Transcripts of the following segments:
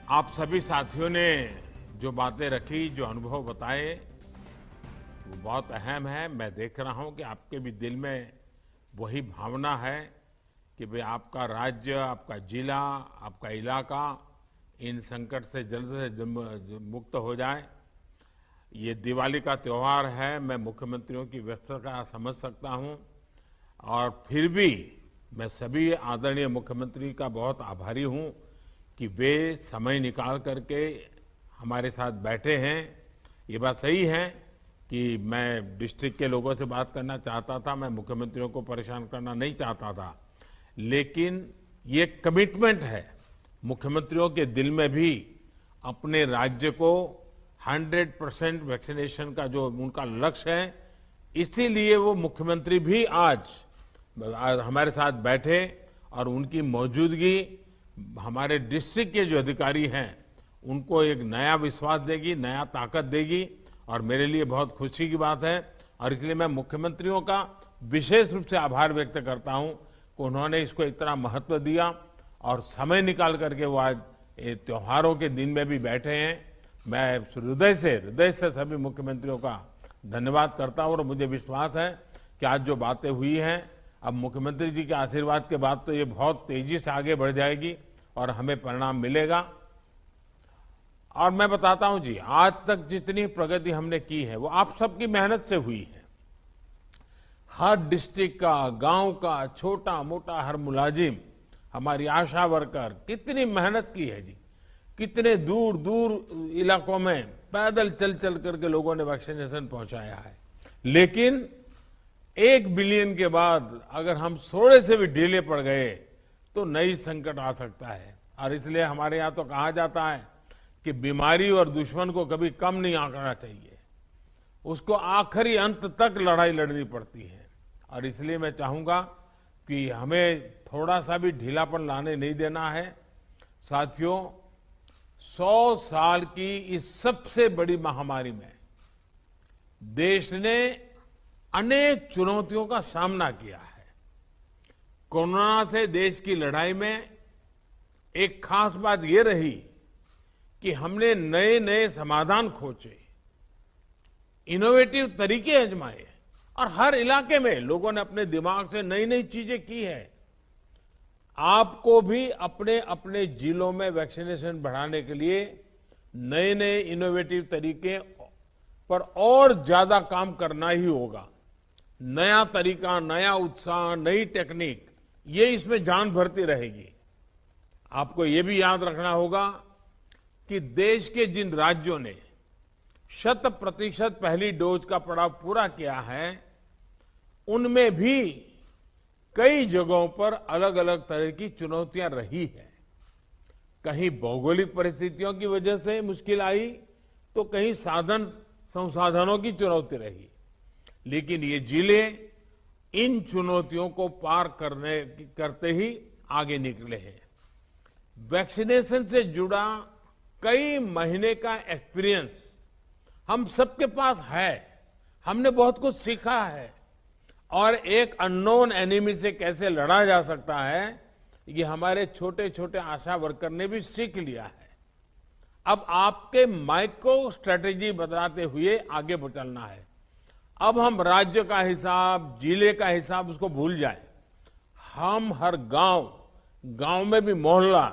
आप सभी साथियों ने जो बातें रखी, जो अनुभव बताए, वो बहुत अहम है। मैं देख रहा हूं कि आपके भी दिल में वही भावना है कि भाई आपका राज्य, आपका जिला, आपका इलाका इन संकट से जल्द से जल्द मुक्त हो जाए। ये दिवाली का त्योहार है, मैं मुख्यमंत्रियों की व्यस्तता समझ सकता हूं, और फिर भी मैं सभी आदरणीय मुख्यमंत्री का बहुत आभारी हूं कि वे समय निकाल करके हमारे साथ बैठे हैं। ये बात सही है कि मैं डिस्ट्रिक्ट के लोगों से बात करना चाहता था, मैं मुख्यमंत्रियों को परेशान करना नहीं चाहता था, लेकिन ये कमिटमेंट है मुख्यमंत्रियों के दिल में भी अपने राज्य को 100% वैक्सीनेशन का जो उनका लक्ष्य है, इसीलिए वो मुख्यमंत्री भी आज हमारे साथ बैठे और उनकी मौजूदगी हमारे डिस्ट्रिक्ट के जो अधिकारी हैं उनको एक नया विश्वास देगी, नया ताकत देगी, और मेरे लिए बहुत खुशी की बात है। और इसलिए मैं मुख्यमंत्रियों का विशेष रूप से आभार व्यक्त करता हूं कि उन्होंने इसको इतना महत्व दिया और समय निकाल करके वो आज त्योहारों के दिन में भी बैठे हैं। मैं हृदय से सभी मुख्यमंत्रियों का धन्यवाद करता हूं और मुझे विश्वास है कि आज जो बातें हुई हैं, अब मुख्यमंत्री जी के आशीर्वाद के बाद तो ये बहुत तेजी से आगे बढ़ जाएगी और हमें परिणाम मिलेगा। और मैं बताता हूं जी, आज तक जितनी प्रगति हमने की है वो आप सबकी मेहनत से हुई है। हर डिस्ट्रिक्ट का, गांव का, छोटा मोटा हर मुलाजिम, हमारी आशा वर्कर कितनी मेहनत की है जी। कितने दूर दूर इलाकों में पैदल चल चल करके लोगों ने वैक्सीनेशन पहुंचाया है। लेकिन 1 बिलियन के बाद अगर हम थोड़े से भी ढीले पड़ गए तो नई संकट आ सकता है। और इसलिए हमारे यहाँ तो कहा जाता है कि बीमारी और दुश्मन को कभी कम नहीं आंकना चाहिए, उसको आखिरी अंत तक लड़ाई लड़नी पड़ती है। और इसलिए मैं चाहूंगा कि हमें थोड़ा सा भी ढीलापन लाने नहीं देना है। साथियों, 100 साल की इस सबसे बड़ी महामारी में देश ने अनेक चुनौतियों का सामना किया है। कोरोना से देश की लड़ाई में एक खास बात यह रही कि हमने नए नए समाधान खोजे, इनोवेटिव तरीके आजमाए, और हर इलाके में लोगों ने अपने दिमाग से नई नई चीजें की है। आपको भी अपने अपने जिलों में वैक्सीनेशन बढ़ाने के लिए नए नए इनोवेटिव तरीके पर और ज्यादा काम करना ही होगा। नया तरीका, नया उत्साह, नई टेक्निक, ये इसमें जान भरती रहेगी। आपको ये भी याद रखना होगा कि देश के जिन राज्यों ने 100% पहली डोज का पड़ाव पूरा किया है, उनमें भी कई जगहों पर अलग अलग तरह की चुनौतियां रही है। कहीं भौगोलिक परिस्थितियों की वजह से मुश्किल आई, तो कहीं साधन संसाधनों की चुनौती रही। लेकिन ये जिले इन चुनौतियों को पार करते ही आगे निकले हैं। वैक्सीनेशन से जुड़ा कई महीने का एक्सपीरियंस हम सबके पास है। हमने बहुत कुछ सीखा है, और एक अननोन एनिमी से कैसे लड़ा जा सकता है, ये हमारे छोटे छोटे आशा वर्कर ने भी सीख लिया है। अब आपके माइक्रो स्ट्रेटेजी बताते हुए आगे चलना है। अब हम राज्य का हिसाब, जिले का हिसाब उसको भूल जाए। हम हर गांव में भी मोहल्ला,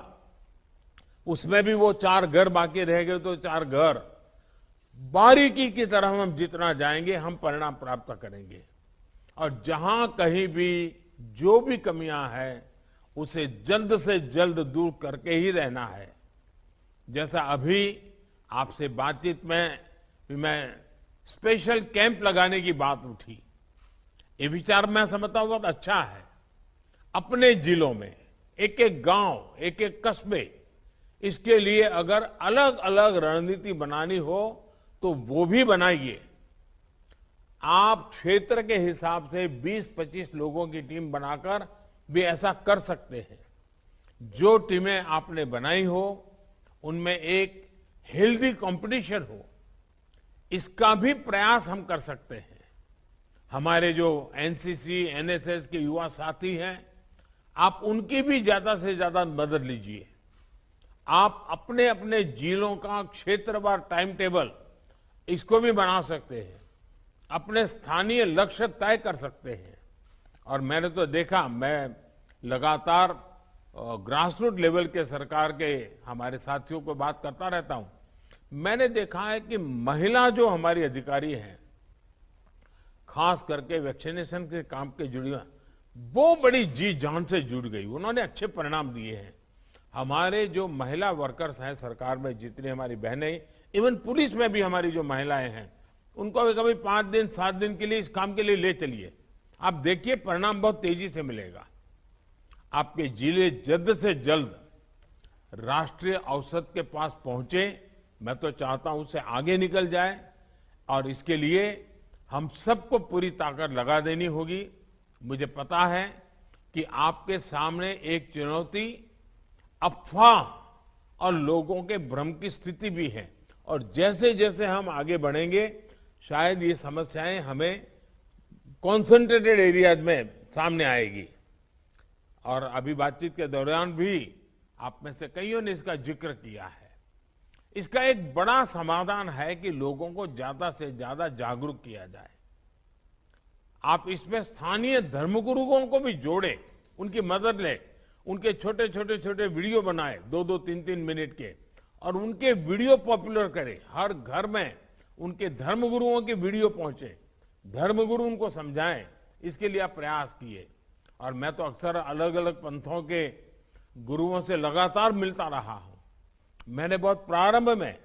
उसमें भी वो 4 घर बाकी रह गए तो 4 घर, बारीकी की तरह हम जितना जाएंगे हम परिणाम प्राप्त करेंगे। और जहां कहीं भी जो भी कमियां हैं उसे जल्द से जल्द दूर करके ही रहना है। जैसा अभी आपसे बातचीत में मैं स्पेशल कैंप लगाने की बात उठी, ये विचार मैं समझता हूं बहुत अच्छा है। अपने जिलों में एक एक गांव, एक एक कस्बे, इसके लिए अगर अलग अलग रणनीति बनानी हो तो वो भी बनाइए। आप क्षेत्र के हिसाब से 20-25 लोगों की टीम बनाकर भी ऐसा कर सकते हैं। जो टीमें आपने बनाई हो उनमें एक हेल्दी कंपटीशन हो, इसका भी प्रयास हम कर सकते हैं। हमारे जो एनसीसी, एनएसएस के युवा साथी हैं, आप उनकी भी ज्यादा से ज्यादा मदद लीजिए आप अपने अपने जिलों का क्षेत्रवार टाइम टेबल इसको भी बना सकते हैं, अपने स्थानीय लक्ष्य तय कर सकते हैं। और मैंने तो देखा, मैं लगातार ग्रास रूट लेवल के सरकार के हमारे साथियों को बात करता रहता हूं। मैंने देखा है कि महिला जो हमारी अधिकारी हैं, खास करके वैक्सीनेशन के काम के जुड़ी हुई, वो बड़ी जी जान से जुड़ गई, उन्होंने अच्छे परिणाम दिए हैं। हमारे जो महिला वर्कर्स हैं सरकार में, जितनी हमारी बहनें, इवन पुलिस में भी हमारी जो महिलाएं हैं, उनको भी कभी 5 दिन 7 दिन के लिए इस काम के लिए ले चलिए, आप देखिए परिणाम बहुत तेजी से मिलेगा। आपके जिले जल्द से जल्द राष्ट्रीय औसत के पास पहुंचे, मैं तो चाहता हूं उससे आगे निकल जाए, और इसके लिए हम सबको पूरी ताकत लगा देनी होगी। मुझे पता है कि आपके सामने एक चुनौती अफवाह और लोगों के भ्रम की स्थिति भी है, और जैसे जैसे हम आगे बढ़ेंगे शायद ये समस्याएं हमें कॉन्सेंट्रेटेड एरियाज में सामने आएगी। और अभी बातचीत के दौरान भी आप में से कईयों ने इसका जिक्र किया है। इसका एक बड़ा समाधान है कि लोगों को ज्यादा से ज्यादा जागरूक किया जाए। आप इसमें स्थानीय धर्मगुरुओं को भी जोड़े, उनकी मदद ले, उनके छोटे छोटे छोटे वीडियो बनाए 2-2, 3-3 मिनट के, और उनके वीडियो पॉपुलर करें। हर घर में उनके धर्मगुरुओं के वीडियो पहुंचे, धर्मगुरु उनको समझाएं, इसके लिए आप प्रयास किए। और मैं तो अक्सर अलग अलग पंथों के गुरुओं से लगातार मिलता रहा हूं। मैंने बहुत प्रारंभ में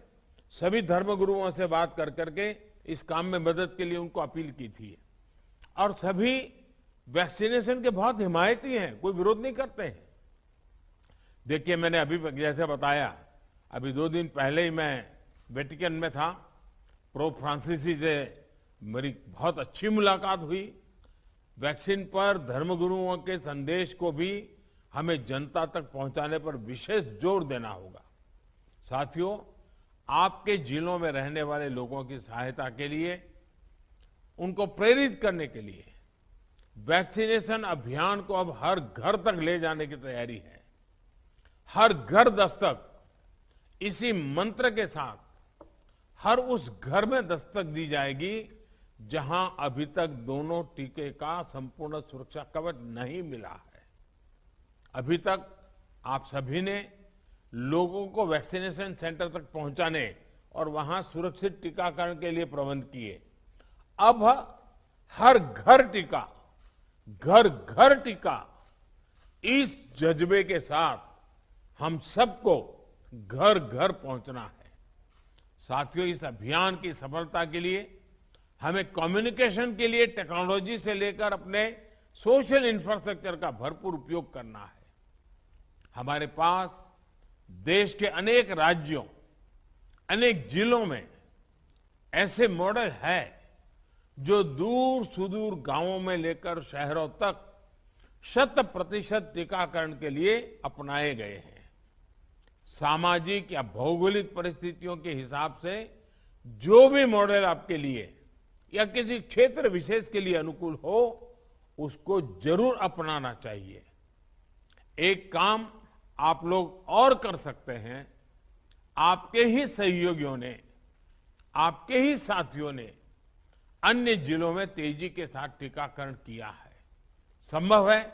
सभी धर्मगुरुओं से बात कर करके इस काम में मदद के लिए उनको अपील की थी, और सभी वैक्सीनेशन के बहुत हिमायती हैं, कोई विरोध नहीं करते हैं। देखिए, मैंने अभी जैसे बताया, अभी 2 दिन पहले ही मैं वेटिकन में था, पोप फ्रांसिस से मेरी बहुत अच्छी मुलाकात हुई। वैक्सीन पर धर्मगुरुओं के संदेश को भी हमें जनता तक पहुंचाने पर विशेष जोर देना होगा। साथियों, आपके जिलों में रहने वाले लोगों की सहायता के लिए, उनको प्रेरित करने के लिए वैक्सीनेशन अभियान को अब हर घर तक ले जाने की तैयारी है। हर घर दस्तक, इसी मंत्र के साथ हर उस घर में दस्तक दी जाएगी जहां अभी तक दोनों टीके का संपूर्ण सुरक्षा कवच नहीं मिला है। अभी तक आप सभी ने लोगों को वैक्सीनेशन सेंटर तक पहुंचाने और वहां सुरक्षित टीकाकरण के लिए प्रबंध किए। अब हर घर टीका, घर घर टीका, इस जज्बे के साथ हम सबको घर घर पहुंचना है। साथियों, इस अभियान की सफलता के लिए हमें कम्युनिकेशन के लिए टेक्नोलॉजी से लेकर अपने सोशल इंफ्रास्ट्रक्चर का भरपूर उपयोग करना है। हमारे पास देश के अनेक राज्यों, अनेक जिलों में ऐसे मॉडल है जो दूर सुदूर गांवों में लेकर शहरों तक 100% टीकाकरण के लिए अपनाए गए हैं। सामाजिक या भौगोलिक परिस्थितियों के हिसाब से जो भी मॉडल आपके लिए या किसी क्षेत्र विशेष के लिए अनुकूल हो, उसको जरूर अपनाना चाहिए। एक काम आप लोग और कर सकते हैं। आपके ही सहयोगियों ने, आपके ही साथियों ने अन्य जिलों में तेजी के साथ टीकाकरण किया है। संभव है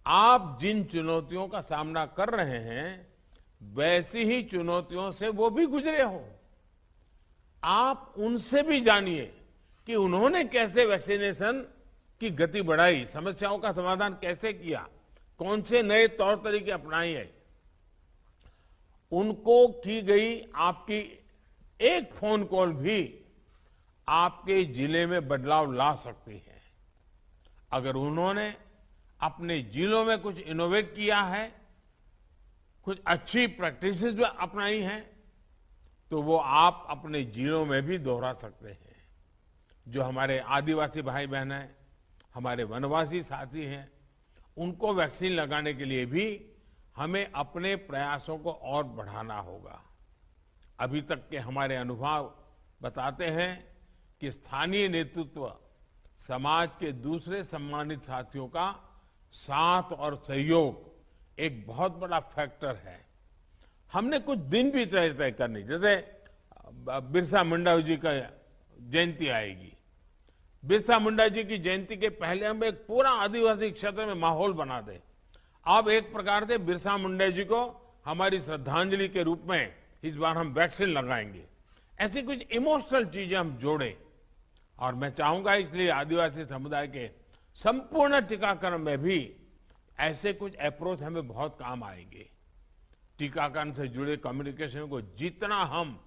आप जिन चुनौतियों का सामना कर रहे हैं, वैसी ही चुनौतियों से वो भी गुजरे हो। आप उनसे भी जानिए कि उन्होंने कैसे वैक्सीनेशन की गति बढ़ाई, समस्याओं का समाधान कैसे किया, कौन से नए तौर तरीके अपनाए हैं। उनको की गई आपकी एक फोन कॉल भी आपके जिले में बदलाव ला सकती है। अगर उन्होंने अपने जिलों में कुछ इनोवेट किया है, कुछ अच्छी प्रैक्टिसेस अपनाई हैं, तो वो आप अपने जिलों में भी दोहरा सकते हैं। जो हमारे आदिवासी भाई बहन हैं, हमारे वनवासी साथी हैं, उनको वैक्सीन लगाने के लिए भी हमें अपने प्रयासों को और बढ़ाना होगा। अभी तक के हमारे अनुभव बताते हैं कि स्थानीय नेतृत्व समाज के दूसरे सम्मानित साथियों का साथ और सहयोग एक बहुत बड़ा फैक्टर है। हमने कुछ दिन भी तय करने, जैसे बिरसा मुंडा जी का जयंती आएगी। बिरसा मुंडा जी की जयंती के पहले हम एक पूरा आदिवासी क्षेत्र में माहौल बना दें। अब एक प्रकार से बिरसा मुंडा जी को हमारी श्रद्धांजलि के रूप में इस बार हम वैक्सीन लगाएंगे। ऐसी कुछ इमोशनल चीजें हम जोड़ें। और मैं चाहूंगा इसलिए आदिवासी समुदाय के संपूर्ण टीकाकरण में भी ऐसे कुछ अप्रोच हमें बहुत काम आएंगे। टीकाकरण से जुड़े कम्युनिकेशन को जितना हम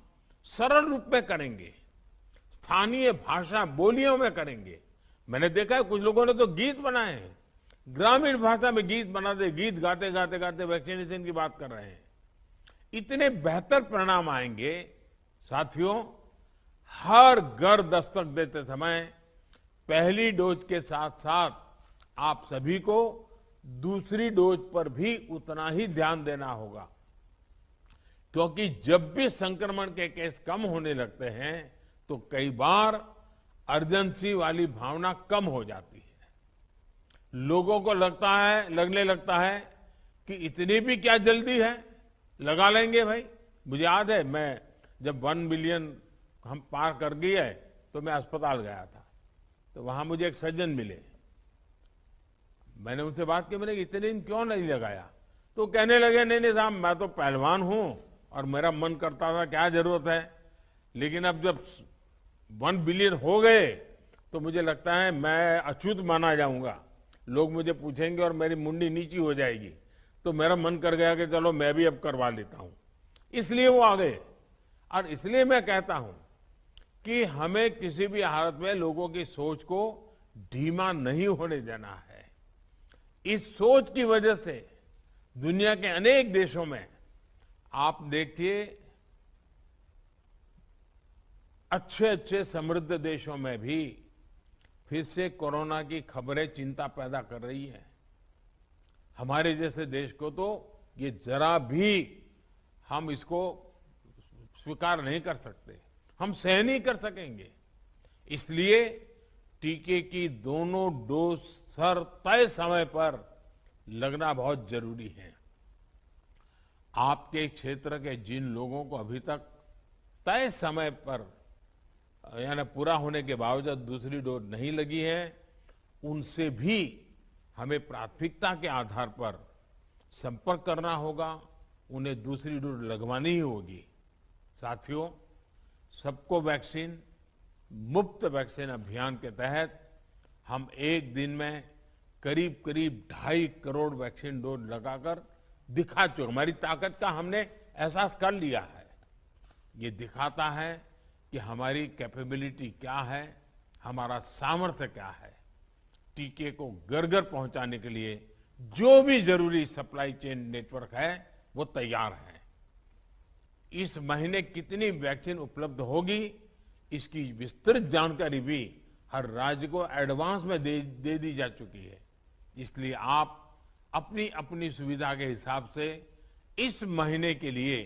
सरल रूप में करेंगे, स्थानीय भाषा बोलियों में करेंगे। मैंने देखा है कुछ लोगों ने तो गीत बनाए हैं, ग्रामीण भाषा में गीत बनाते, गीत गाते गाते गाते वैक्सीनेशन की बात कर रहे हैं। इतने बेहतर परिणाम आएंगे। साथियों, हर घर दस्तक देते समय पहली डोज के साथ साथ आप सभी को दूसरी डोज पर भी उतना ही ध्यान देना होगा, क्योंकि जब भी संक्रमण के केस कम होने लगते हैं तो कई बार अर्जेंसी वाली भावना कम हो जाती है। लोगों को लगने लगता है कि इतनी भी क्या जल्दी है, लगा लेंगे भाई। मुझे याद है, मैं जब 1 मिलियन हम पार कर गए तो मैं अस्पताल गया था, तो वहां मुझे एक सज्जन मिले। मैंने उनसे बात की, मैंने इतने दिन क्यों नहीं लगाया? तो कहने लगे, नहीं साहब, मैं तो पहलवान हूं और मेरा मन करता था, क्या जरूरत है, लेकिन अब जब 1 बिलियन हो गए तो मुझे लगता है मैं अछूत माना जाऊंगा। लोग मुझे पूछेंगे और मेरी मुंडी नीची हो जाएगी, तो मेरा मन कर गया कि चलो मैं भी अब करवा लेता हूं। इसलिए वो आ गए। और इसलिए मैं कहता हूं कि हमें किसी भी हालत में लोगों की सोच को धीमा नहीं होने देना है। इस सोच की वजह से दुनिया के अनेक देशों में आप देखिए, अच्छे अच्छे समृद्ध देशों में भी फिर से कोरोना की खबरें चिंता पैदा कर रही है। हमारे जैसे देश को तो ये जरा भी हम इसको स्वीकार नहीं कर सकते, हम सह नहीं कर सकेंगे। इसलिए टीके की दोनों डोज तय समय पर लगना बहुत जरूरी है। आपके क्षेत्र के जिन लोगों को अभी तक तय समय पर यानी पूरा होने के बावजूद दूसरी डोज नहीं लगी है, उनसे भी हमें प्राथमिकता के आधार पर संपर्क करना होगा, उन्हें दूसरी डोज लगवानी ही होगी। साथियों, सबको वैक्सीन, मुफ्त वैक्सीन अभियान के तहत हम एक दिन में करीब करीब 2.5 करोड़ वैक्सीन डोज लगाकर दिखा चुके। हमारी ताकत का हमने एहसास कर लिया है। ये दिखाता है कि हमारी कैपेबिलिटी क्या है, हमारा सामर्थ्य क्या है। टीके को घर घर पहुंचाने के लिए जो भी जरूरी सप्लाई चेन नेटवर्क है वो तैयार है। इस महीने कितनी वैक्सीन उपलब्ध होगी, इसकी विस्तृत जानकारी भी हर राज्य को एडवांस में दे दी जा चुकी है। इसलिए आप अपनी अपनी सुविधा के हिसाब से इस महीने के लिए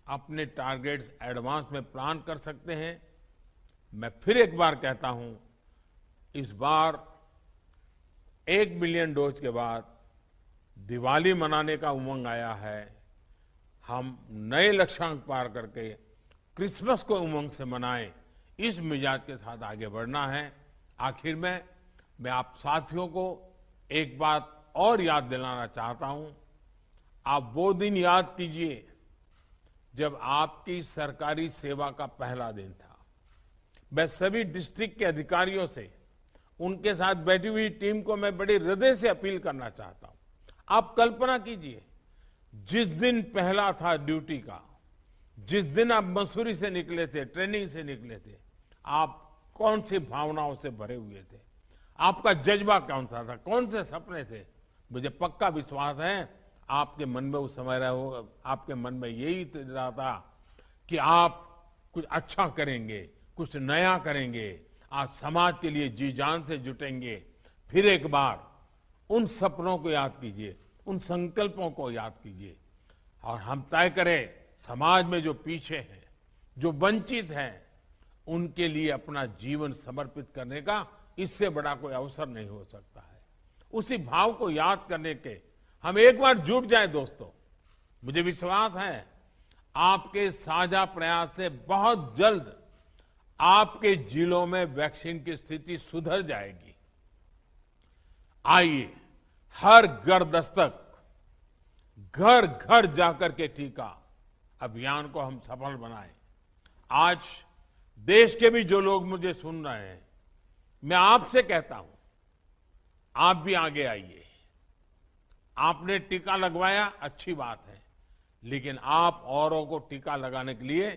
अपने टारगेट्स एडवांस में प्लान कर सकते हैं। मैं फिर एक बार कहता हूं, इस बार 1 मिलियन डोज के बाद दिवाली मनाने का उमंग आया है। हम नए लक्ष्यांक पार करके क्रिसमस को उमंग से मनाएं, इस मिजाज के साथ आगे बढ़ना है। आखिर में मैं आप साथियों को एक बात और याद दिलाना चाहता हूं। आप वो दिन याद कीजिए जब आपकी सरकारी सेवा का पहला दिन था। मैं सभी डिस्ट्रिक्ट के अधिकारियों से, उनके साथ बैठी हुई टीम को मैं बड़े हृदय से अपील करना चाहता हूं। आप कल्पना कीजिए, जिस दिन पहला था ड्यूटी का, जिस दिन आप मसूरी से निकले थे, ट्रेनिंग से निकले थे, आप कौन सी भावनाओं से भरे हुए थे, आपका जज्बा कौन सा था, कौन से सपने थे। मुझे पक्का विश्वास है आपके मन में उस समय आपके मन में यही रहा था कि आप कुछ अच्छा करेंगे, कुछ नया करेंगे, आज समाज के लिए जी जान से जुटेंगे। फिर एक बार उन सपनों को याद कीजिए, उन संकल्पों को याद कीजिए और हम तय करें समाज में जो पीछे हैं, जो वंचित हैं, उनके लिए अपना जीवन समर्पित करने का इससे बड़ा कोई अवसर नहीं हो सकता है। उसी भाव को याद करने के हम एक बार जुट जाएं दोस्तों। मुझे विश्वास है आपके साझा प्रयास से बहुत जल्द आपके जिलों में वैक्सीन की स्थिति सुधर जाएगी। आइए, हर घर दस्तक, घर घर जाकर के टीका अभियान को हम सफल बनाएं। आज देश के भी जो लोग मुझे सुन रहे हैं, मैं आपसे कहता हूं, आप भी आगे आइए। आपने टीका लगवाया, अच्छी बात है, लेकिन आप औरों को टीका लगाने के लिए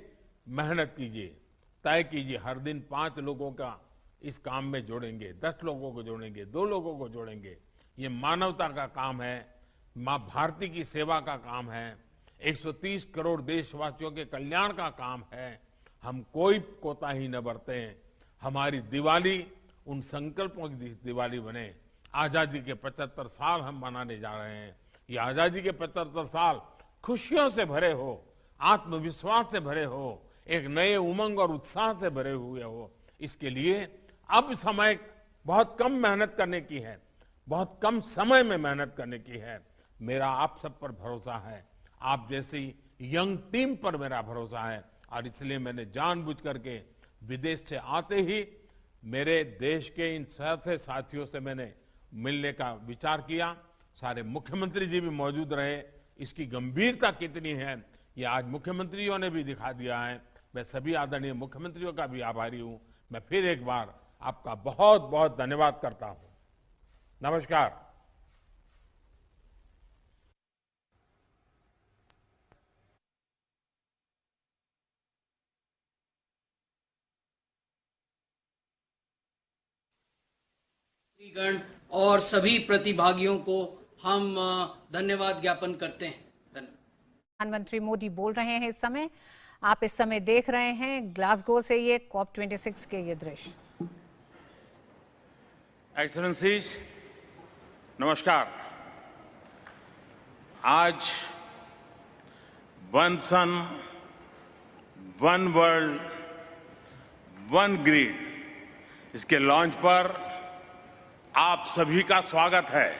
मेहनत कीजिए, तय कीजिए। हर दिन 5 लोगों का इस काम में जोड़ेंगे, 10 लोगों को जोड़ेंगे, 2 लोगों को जोड़ेंगे। ये मानवता का काम है, मां भारती की सेवा का काम है, 130 करोड़ देशवासियों के कल्याण का काम है। हम कोई कोताही न बरतें। हमारी दिवाली उन संकल्पों की दिवाली बने। आजादी के 75 साल हम मनाने जा रहे हैं। ये आजादी के 75 साल खुशियों से भरे हो, आत्मविश्वास से भरे हो, एक नए उमंग और उत्साह से भरे हुए हो। इसके लिए अब समय बहुत कम मेहनत करने की है, बहुत कम समय में मेहनत करने की है। मेरा आप सब पर भरोसा है, आप जैसी यंग टीम पर मेरा भरोसा है, और इसलिए मैंने जानबूझ करके विदेश से आते ही मेरे देश के इन साथियों से मैंने मिलने का विचार किया। सारे मुख्यमंत्री जी भी मौजूद रहे। इसकी गंभीरता कितनी है ये आज मुख्यमंत्रियों ने भी दिखा दिया है। मैं सभी आदरणीय मुख्यमंत्रियों का भी आभारी हूं। मैं फिर एक बार आपका बहुत बहुत धन्यवाद करता हूं। नमस्कार। गण और सभी प्रतिभागियों को हम धन्यवाद ज्ञापन करते हैं। प्रधानमंत्री मोदी बोल रहे हैं इस समय। आप इस समय देख रहे हैं ग्लासगो से ये COP26 के ये दृश्य। एक्सेलेंसीज, नमस्कार। आज वन सन, वन वर्ल्ड, वन ग्रिड, इसके लॉन्च पर आप सभी का स्वागत है।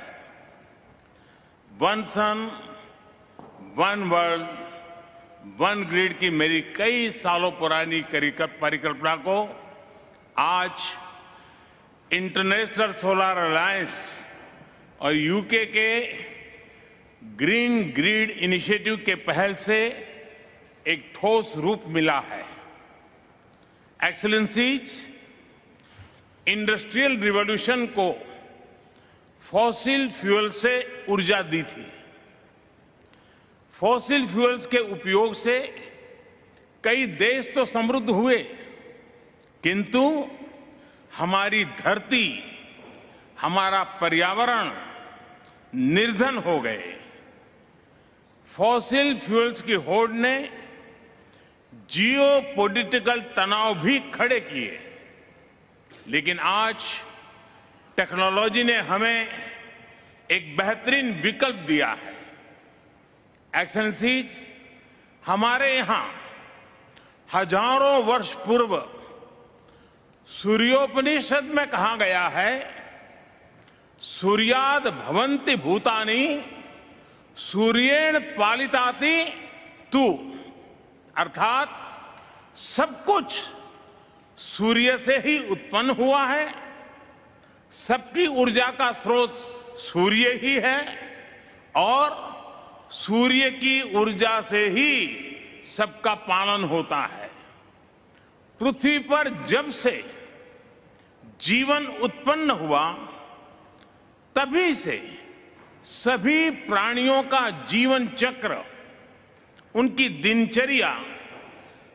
वन सन, वन वर्ल्ड, वन ग्रिड की मेरी कई सालों पुरानी परिकल्पना को आज इंटरनेशनल सोलर अलायंस और यूके के ग्रीन ग्रिड इनिशिएटिव के पहल से एक ठोस रूप मिला है। एक्सेलेंसीज, इंडस्ट्रियल रिवॉल्यूशन को फॉसिल फ्यूल से ऊर्जा दी थी। फॉसिल फ्यूल्स के उपयोग से कई देश तो समृद्ध हुए, किंतु हमारी धरती, हमारा पर्यावरण निर्धन हो गए। फॉसिल फ्यूल्स की होड़ ने जियोपॉलिटिकल तनाव भी खड़े किए, लेकिन आज टेक्नोलॉजी ने हमें एक बेहतरीन विकल्प दिया है। एक्सेलेंसीज, हमारे यहां हजारों वर्ष पूर्व सूर्योपनिषद में कहा गया है, सूर्याद भवन्ति भूतानि सूर्येण पालिताति तू, अर्थात सब कुछ सूर्य से ही उत्पन्न हुआ है, सबकी ऊर्जा का स्रोत सूर्य ही है और सूर्य की ऊर्जा से ही सबका पालन होता है। पृथ्वी पर जब से जीवन उत्पन्न हुआ, तभी से सभी प्राणियों का जीवन चक्र, उनकी दिनचर्या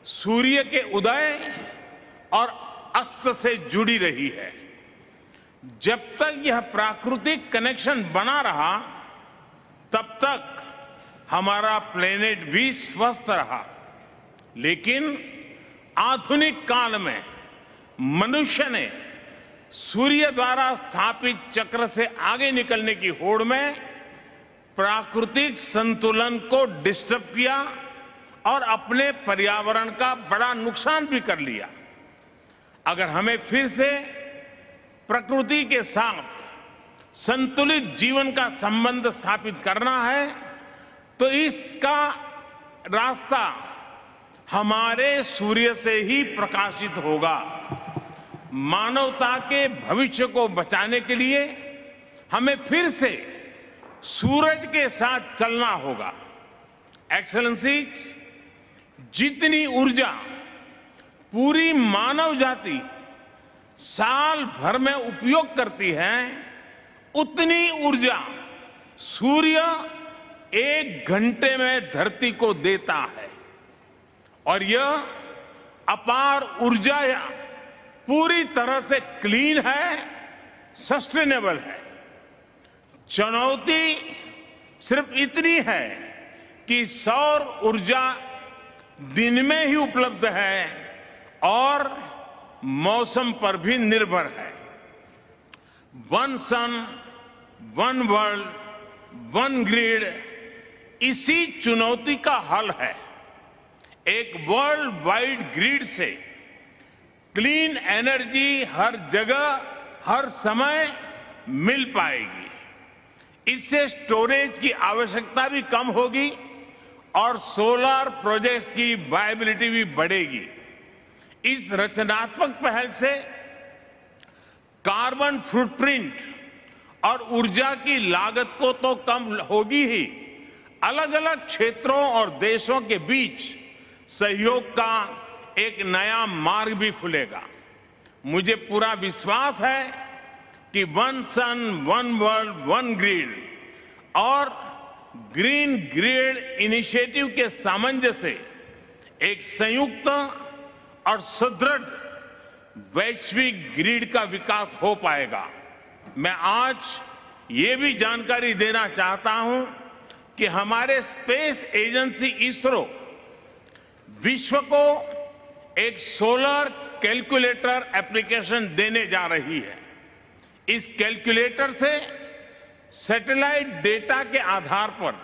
सूर्य के उदय और अस्त से जुड़ी रही है। जब तक यह प्राकृतिक कनेक्शन बना रहा, तब तक हमारा प्लेनेट भी स्वस्थ रहा। लेकिन आधुनिक काल में मनुष्य ने सूर्य द्वारा स्थापित चक्र से आगे निकलने की होड़ में प्राकृतिक संतुलन को डिस्टर्ब किया और अपने पर्यावरण का बड़ा नुकसान भी कर लिया। अगर हमें फिर से प्रकृति के साथ संतुलित जीवन का संबंध स्थापित करना है, तो इसका रास्ता हमारे सूर्य से ही प्रकाशित होगा। मानवता के भविष्य को बचाने के लिए हमें फिर से सूरज के साथ चलना होगा। एक्सेलेंसीज, जितनी ऊर्जा पूरी मानव जाति साल भर में उपयोग करती है, उतनी ऊर्जा सूर्य 1 घंटे में धरती को देता है। और यह अपार ऊर्जा पूरी तरह से क्लीन है, सस्टेनेबल है। चुनौती सिर्फ इतनी है कि सौर ऊर्जा दिन में ही उपलब्ध है और मौसम पर भी निर्भर है। वन सन, वन वर्ल्ड, वन ग्रिड इसी चुनौती का हल है। एक वर्ल्ड वाइड ग्रिड से क्लीन एनर्जी हर जगह, हर समय मिल पाएगी। इससे स्टोरेज की आवश्यकता भी कम होगी और सोलर प्रोजेक्ट्स की वायबिलिटी भी बढ़ेगी। इस रचनात्मक पहल से कार्बन फुटप्रिंट और ऊर्जा की लागत को तो कम होगी ही, अलग अलग क्षेत्रों और देशों के बीच सहयोग का एक नया मार्ग भी खुलेगा। मुझे पूरा विश्वास है कि वन सन, वन वर्ल्ड, वन ग्रिड और ग्रीन ग्रिड इनिशिएटिव के सामंजस्य से एक संयुक्त और सुदृढ़ वैश्विक ग्रिड का विकास हो पाएगा। मैं आज ये भी जानकारी देना चाहता हूं कि हमारे स्पेस एजेंसी इसरो विश्व को एक सोलर कैलकुलेटर एप्लीकेशन देने जा रही है। इस कैलकुलेटर से सैटेलाइट डेटा के आधार पर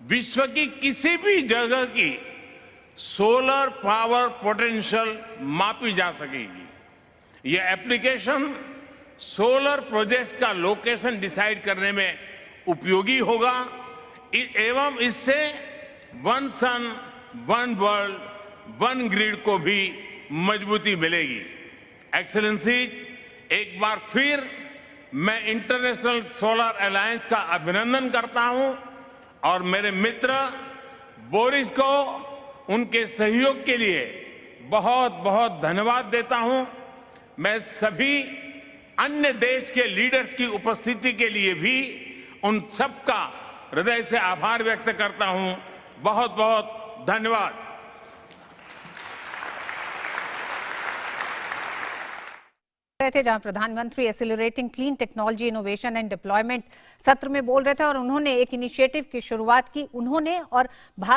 विश्व की किसी भी जगह की सोलर पावर पोटेंशियल मापी जा सकेगी। यह एप्लीकेशन सोलर प्रोजेक्ट्स का लोकेशन डिसाइड करने में उपयोगी होगा एवं इससे वन सन, वन वर्ल्ड, वन ग्रिड को भी मजबूती मिलेगी। एक्सेलेंसीज, एक बार फिर मैं इंटरनेशनल सोलर अलायंस का अभिनंदन करता हूं और मेरे मित्र बोरिस को उनके सहयोग के लिए बहुत बहुत धन्यवाद देता हूं। मैं सभी अन्य देश के लीडर्स की उपस्थिति के लिए भी उन सबका हृदय से आभार व्यक्त करता हूं। बहुत बहुत धन्यवाद। थे जहां प्रधानमंत्री accelerating clean technology innovation and deployment सत्र में बोल रहे थे और उन्होंने एक इनिशिएटिव की शुरुआत की। उन्होंने और भारत